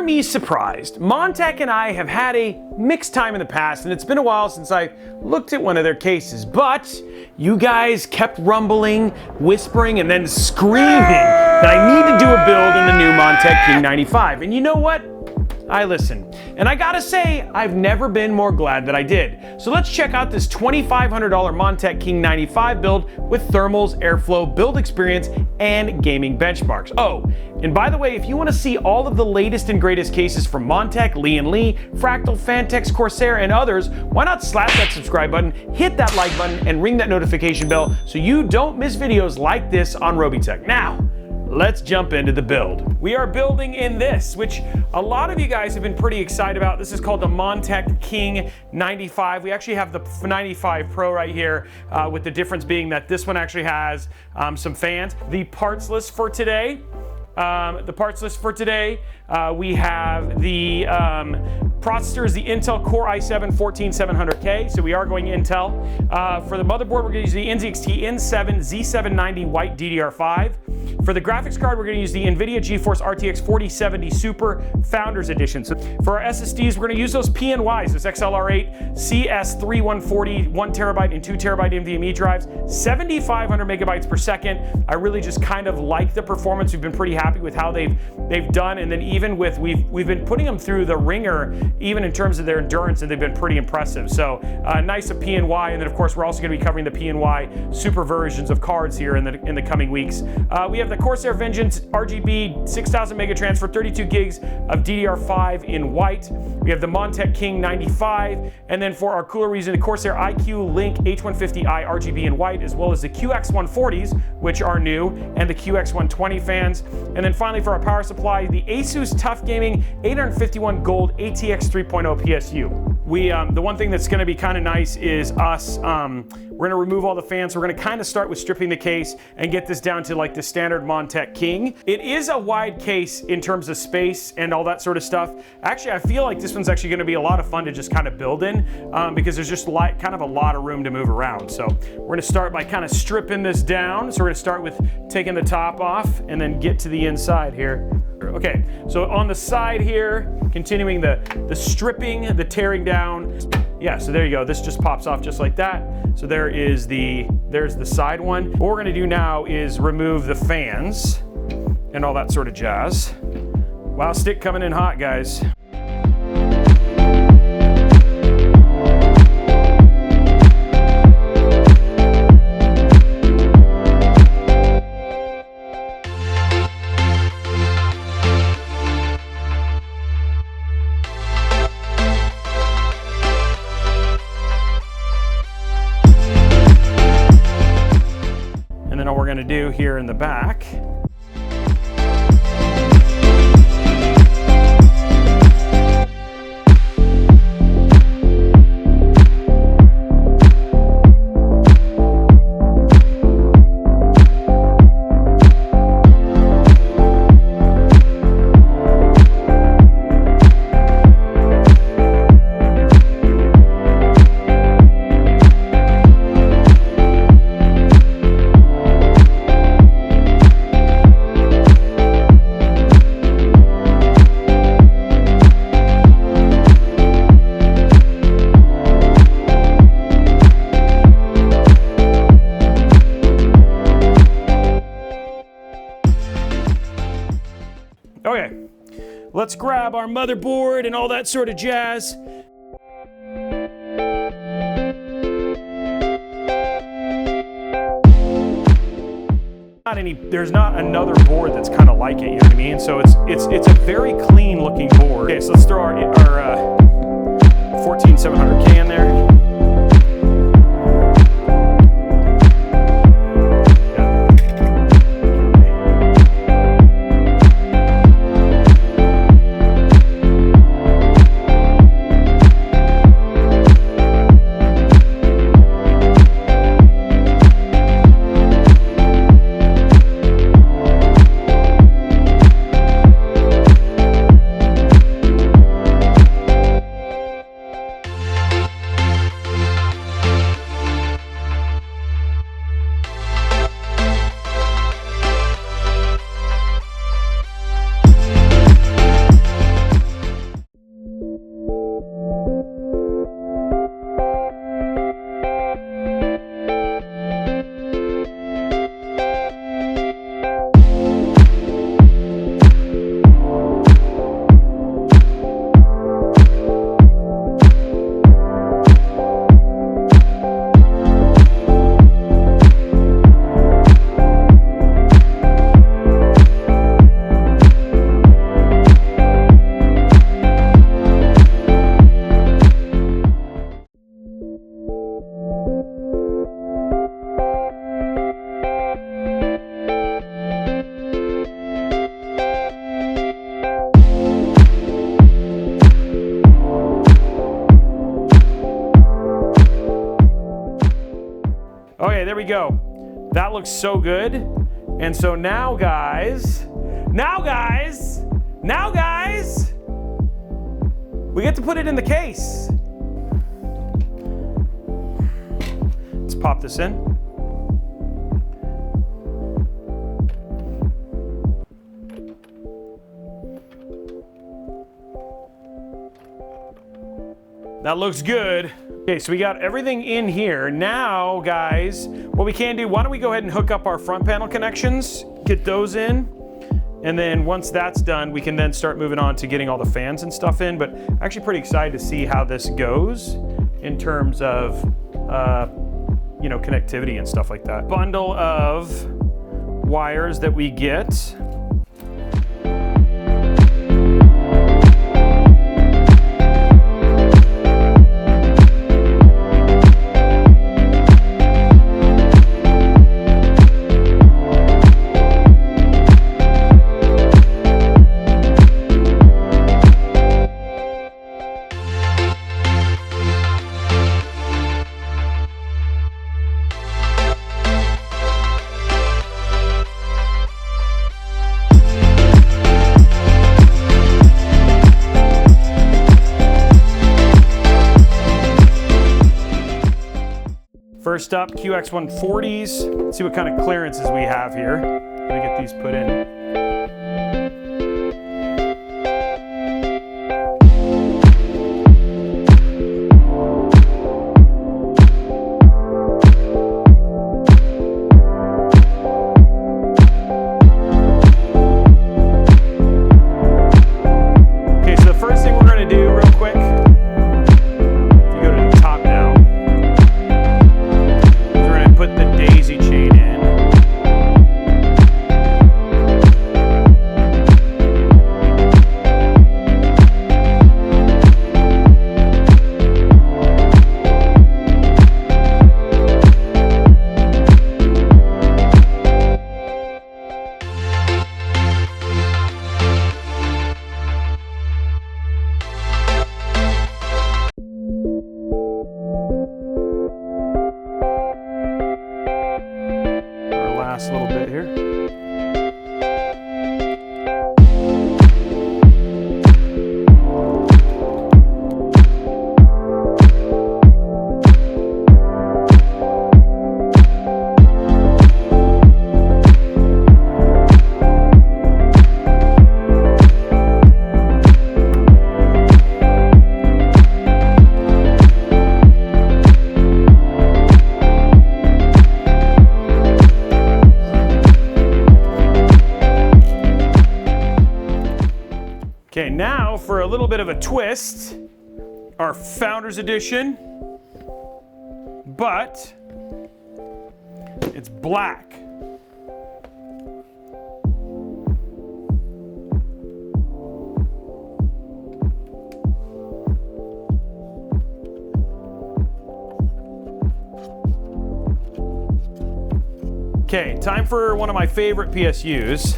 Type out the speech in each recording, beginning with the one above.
me surprised. Montec and I have had a mixed time in the past, and it's been a while since I looked at one of their cases, but you guys kept rumbling, whispering, and then screaming that I need to do a build in the new Montec King 95. And you know what? I listened. And I gotta say, I've never been more glad that I did. So let's check out this $2,500 Montec King 95 build with thermals, airflow, build experience, and gaming benchmarks. Oh, and by the way, if you wanna see all of the latest and greatest cases from Montec, Lee & Lee, Fractal, Fantex, Corsair, and others, why not slap that subscribe button, hit that like button, and ring that notification bell so you don't miss videos like this on Robeytech. Now, let's jump into the build. We are building in this, which a lot of you guys have been pretty excited about. This is called the Montec King 95. We actually have the 95 Pro right here, with the difference being that this one actually has some fans. The parts list for today, we have the processor is the Intel Core i7-14700K, so we are going Intel. For the motherboard, we're going to use the NZXT N7 Z790 White DDR5. For the graphics card, we're going to use the NVIDIA GeForce RTX 4070 Super Founders Edition. So for our SSDs, we're going to use those PNYs, this XLR8 CS3140 1TB and 2TB NVMe drives, 7,500 megabytes per second. I really just kind of like the performance. We've been pretty happy with how they've done, and then even with we've been putting them through the ringer, even in terms of their endurance, and they've been pretty impressive. So nice of PNY, and then of course we're also going to be covering the PNY super versions of cards here in the coming weeks. We have the Corsair Vengeance RGB 6000 mega transfer, 32 gigs of DDR5 in white. We have the Montec King 95, and then for our cooler reason, the Corsair iQ Link H150i RGB in white, as well as the QX140s, which are new, and the QX120 fans. And then finally for our power supply, the Asus Tough Gaming 851 Gold ATX 3.0 PSU. The one thing that's going to be kind of nice is us, we're going to remove all the fans. So we're going to kind of start with stripping the case and get this down to like the standard Montec King. It is a wide case in terms of space and all that sort of stuff. Actually, I feel like this one's actually going to be a lot of fun to just kind of build in, because there's just kind of a lot of room to move around. So we're going to start by kind of stripping this down. So we're going to start with taking the top off and then get to the inside here. Okay, so on the side here, continuing the stripping, the tearing down. Yeah, so there you go. This just pops off just like that. So there's the side one. What we're gonna do now is remove the fans and all that sort of jazz. Wow, stick coming in hot, guys. Going to do here in the back. Okay, let's grab our motherboard and all that sort of jazz. There's not another board that's kind of like it, you know what I mean? So it's a very clean looking board. Okay, so let's throw our 14700K in there. we go. That looks so good. And so now guys, we get to put it in the case. Let's pop this in. That looks good. Okay, so we got everything in here. Now, guys, what we can do, why don't we go ahead and hook up our front panel connections, get those in, and then once that's done, we can then start moving on to getting all the fans and stuff in. But actually pretty excited to see how this goes in terms of, you know, connectivity and stuff like that. Bundle of wires that we get. First up, QX140s. Let's see what kind of clearances we have here. Let me get these put in. A little bit here. Okay, now for a little bit of a twist, our Founders Edition, but it's black. Okay, time for one of my favorite PSUs.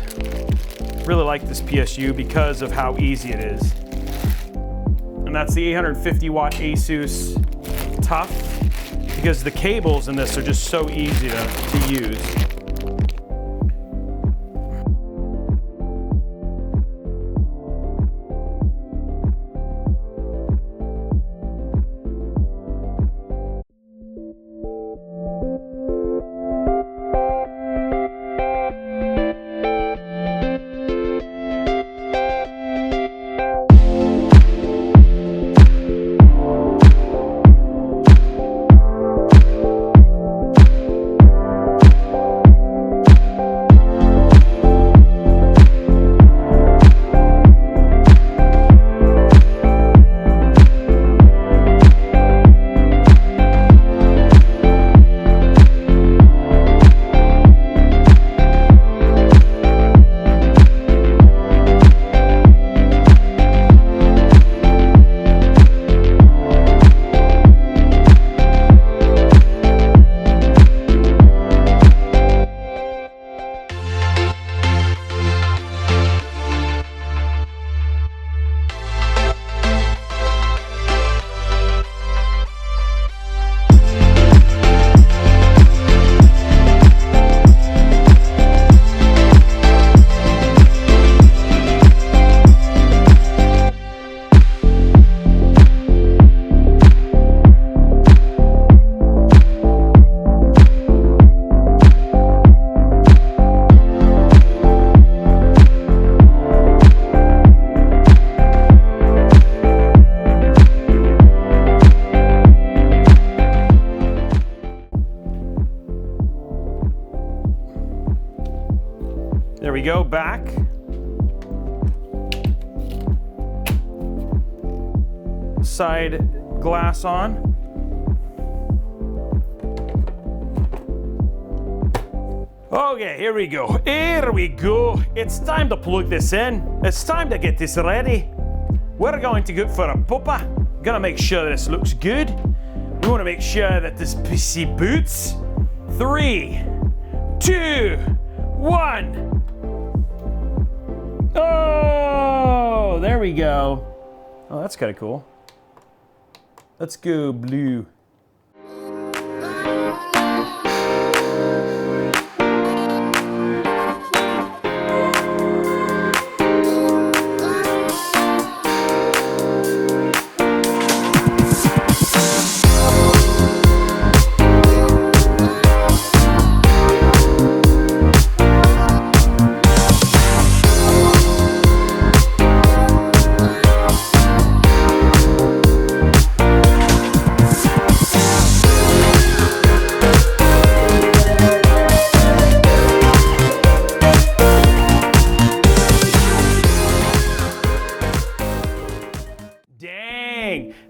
Really like this PSU because of how easy it is. And that's the 850 watt Asus Tough, because the cables in this are just so easy to use. back. Side glass on. Okay, here we go. Here we go. It's time to plug this in. It's time to get this ready. We're going to go for a puppa. Gonna make sure this looks good. We want to make sure that this PC boots. 3, 2, 1. Oh, there we go. Oh, that's kind of cool. Let's go blue.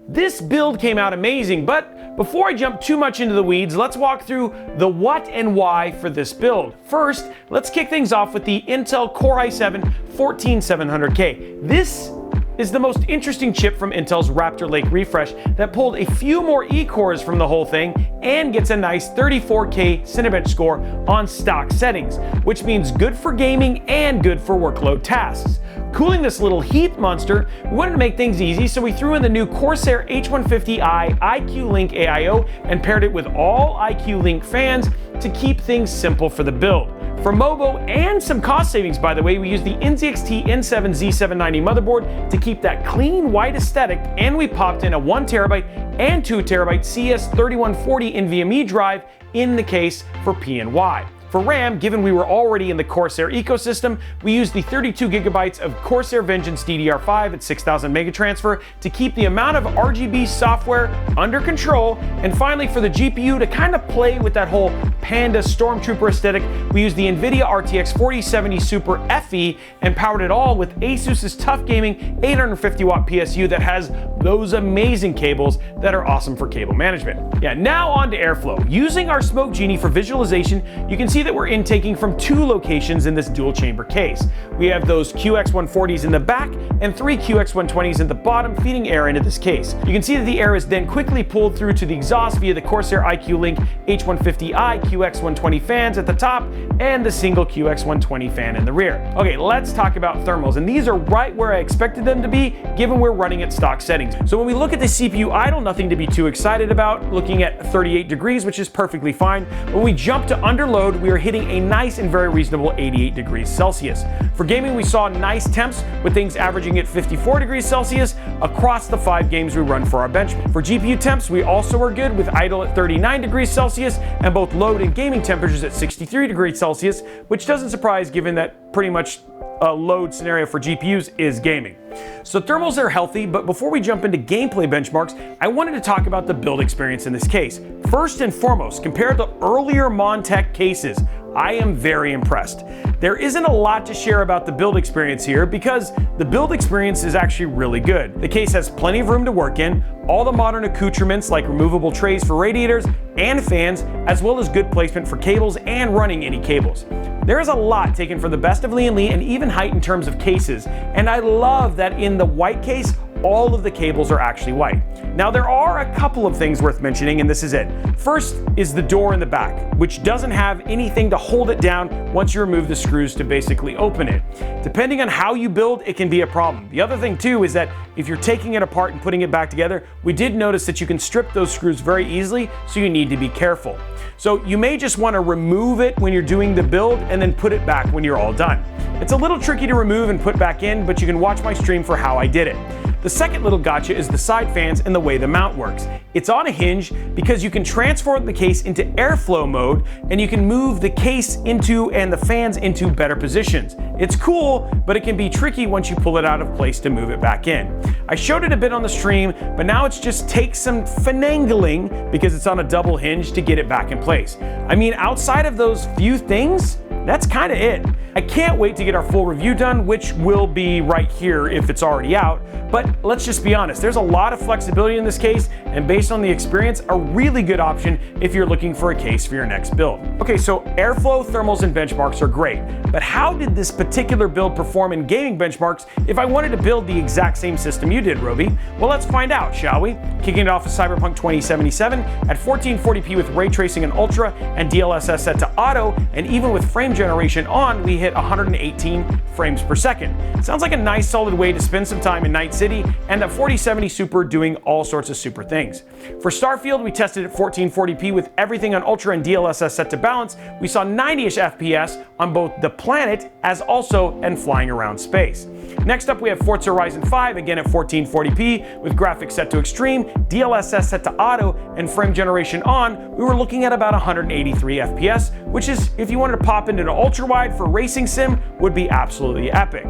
This build came out amazing, but before I jump too much into the weeds, let's walk through the what and why for this build. First, let's kick things off with the Intel Core i7-14700K. This is the most interesting chip from Intel's Raptor Lake refresh that pulled a few more E-cores from the whole thing and gets a nice 34K Cinebench score on stock settings, which means good for gaming and good for workload tasks. Cooling this little heat monster, we wanted to make things easy, so we threw in the new Corsair H150i IQ Link AIO and paired it with all IQ Link fans to keep things simple for the build. For MOBO and some cost savings, by the way, we used the NZXT N7 Z790 motherboard to keep that clean white aesthetic, and we popped in a 1TB and 2TB CS3140 NVMe drive in the case for PNY. For RAM, given we were already in the Corsair ecosystem, we used the 32GB of Corsair Vengeance DDR5 at 6000 megatransfer to keep the amount of RGB software under control. And finally, for the GPU, to kind of play with that whole Panda Stormtrooper aesthetic, we used the NVIDIA RTX 4070 Super FE and powered it all with Asus's Tough Gaming 850-watt PSU that has those amazing cables that are awesome for cable management. Yeah, now on to airflow. Using our Smoke Genie for visualization, you can see that we're intaking from 2 locations in this dual chamber case. We have those QX140s in the back and 3 QX120s in the bottom feeding air into this case. You can see that the air is then quickly pulled through to the exhaust via the Corsair IQ Link H150i QX120 fans at the top and the single QX120 fan in the rear. Okay, let's talk about thermals, and these are right where I expected them to be given we're running at stock settings. So when we look at the CPU idle, nothing to be too excited about, looking at 38 degrees, which is perfectly fine. When we jump to underload, we are hitting a nice and very reasonable 88 degrees Celsius. For gaming, we saw nice temps with things averaging at 54 degrees Celsius across the 5 games we run for our benchmark. For GPU temps, we also are good with idle at 39 degrees Celsius and both load and gaming temperatures at 63 degrees Celsius, which doesn't surprise given that pretty much a load scenario for GPUs is gaming. So thermals are healthy, but before we jump into gameplay benchmarks, I wanted to talk about the build experience in this case. First and foremost, compared to earlier Montec cases, I am very impressed. There isn't a lot to share about the build experience here because the build experience is actually really good. The case has plenty of room to work in, all the modern accoutrements like removable trays for radiators and fans, as well as good placement for cables and running any cables. There is a lot taken from the best of Lee & Lee and even height in terms of cases, and I love that in the white case, all of the cables are actually white. Now there are a couple of things worth mentioning, and this is it. First is the door in the back, which doesn't have anything to hold it down once you remove the screws to basically open it. Depending on how you build, it can be a problem. The other thing too is that if you're taking it apart and putting it back together, we did notice that you can strip those screws very easily, so you need to be careful. So you may just want to remove it when you're doing the build and then put it back when you're all done. It's a little tricky to remove and put back in, but you can watch my stream for how I did it. The second little gotcha is the side fans and the way the mount works. It's on a hinge because you can transform the case into airflow mode and you can move the case into and the fans into better positions. It's cool, but it can be tricky once you pull it out of place to move it back in. I showed it a bit on the stream, but now it's just takes some finagling because it's on a double hinge to get it back in place. I mean, outside of those few things, that's kind of it. I can't wait to get our full review done, which will be right here if it's already out. But let's just be honest, there's a lot of flexibility in this case, and based on the experience, a really good option if you're looking for a case for your next build. Okay, so airflow, thermals, and benchmarks are great, but how did this particular build perform in gaming benchmarks if I wanted to build the exact same system you did, Robey? Well, let's find out, shall we? Kicking it off with Cyberpunk 2077 at 1440p with ray tracing and ultra and DLSS set to auto, and even with frame generation on, we hit 118 frames per second. Sounds like a nice solid way to spend some time in Night City, and that 4070 Super doing all sorts of super things. For Starfield, we tested at 1440p with everything on ultra and DLSS set to balance. We saw 90-ish FPS on both the planet as also and flying around space. Next up, we have Forza Horizon 5, again at 1440p with graphics set to extreme, DLSS set to auto, and frame generation on. We were looking at about 183 FPS, which is, if you wanted to pop into an ultra wide for racing sim, would be absolutely epic.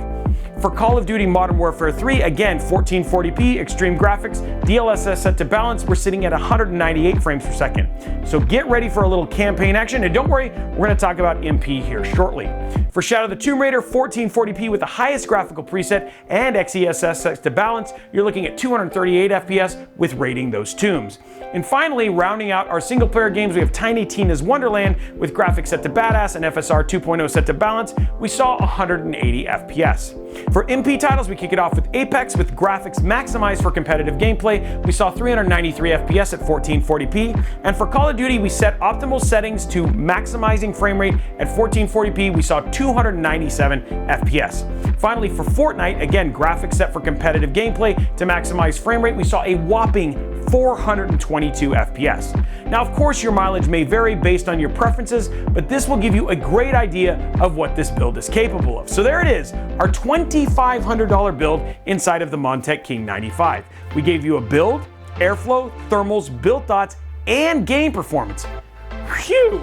For Call of Duty Modern Warfare 3, again 1440p, extreme graphics, DLSS set to balance, we're sitting at 198 frames per second. So get ready for a little campaign action, and don't worry, we're going to talk about MP here shortly. For Shadow of the Tomb Raider, 1440p with the highest graphical preset and XESS set to balance, you're looking at 238 FPS with rating those tombs. And finally, rounding out our single player games, we have Tiny Tina's Wonderland with graphics set to badass and FSR 2.0 set to balance. We saw 180 FPS. For MP titles, we kick it off with Apex with graphics maximized for competitive gameplay. We saw 393 FPS at 1440p. And for Call of Duty, we set optimal settings to maximizing frame rate at 1440p. We saw 297 FPS. Finally, for Fortnite, again, graphics set for competitive gameplay to maximize frame rate. We saw a whopping 422 FPS. Now, of course, your mileage may vary based on your preferences, but this will give you a great idea of what this build is capable of. So there it is, our $2,500 build inside of the Montec King 95. We gave you a build, airflow, thermals, build thoughts, and game performance. Phew!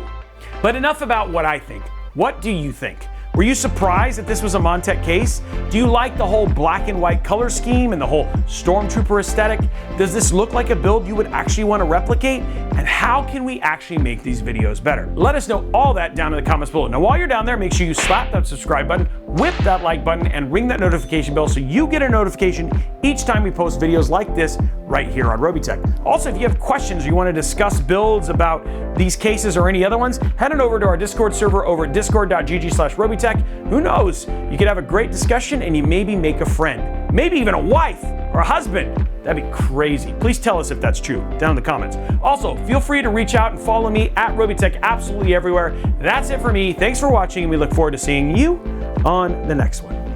But enough about what I think. What do you think? Were you surprised that this was a Montec case? Do you like the whole black and white color scheme and the whole Stormtrooper aesthetic? Does this look like a build you would actually want to replicate? And how can we actually make these videos better? Let us know all that down in the comments below. Now, while you're down there, make sure you slap that subscribe button, whip that like button, and ring that notification bell so you get a notification each time we post videos like this right here on Robeytech. Also, if you have questions or you want to discuss builds about these cases or any other ones, head on over to our Discord server over at discord.gg/Robeytech. Who knows? You could have a great discussion and you maybe make a friend, maybe even a wife or a husband. That'd be crazy. Please tell us if that's true down in the comments. Also, feel free to reach out and follow me at Robeytech absolutely everywhere. That's it for me. Thanks for watching, and we look forward to seeing you on the next one.